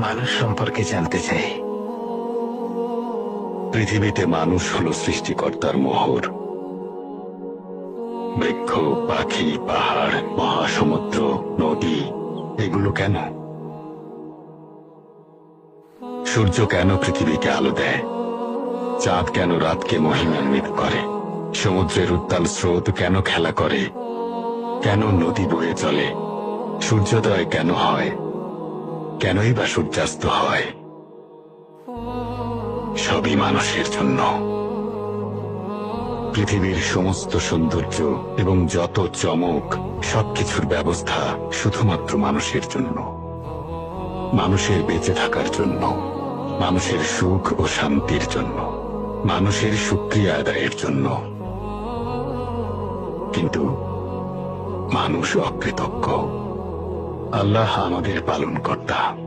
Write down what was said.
মানুষ সম্পর্কে জানতে চাই। পৃথিবীতে মানুষ হলো সৃষ্টিকর্তার মোহর। বৃক্ষ, পাখি, পাহাড়, মহাসমুদ্র, নদী, এগুলো কেন? সূর্য কেন পৃথিবীকে আলো দেয়? চাঁদ কেন রাতকে মহিমান্বিত করে? সমুদ্রের উত্তাল স্রোত কেন খেলা করে? কেন নদী বয়ে চলে? সূর্যোদয় কেন হয়? কেনই বা সূর্যাস্ত হয়? সবই মানুষের জন্য। পৃথিবীর সমস্ত সৌন্দর্য এবং যত চমক, সবকিছুর ব্যবস্থা শুধুমাত্র মানুষের জন্য, মানুষের বেঁচে থাকার জন্য, মানুষের সুখ ও শান্তির জন্য, মানুষের শুকরিয়া আদায়ের জন্য। কিন্তু মানুষ অকৃতজ্ঞ। আল্লাহ আমাদের পালনকর্তা।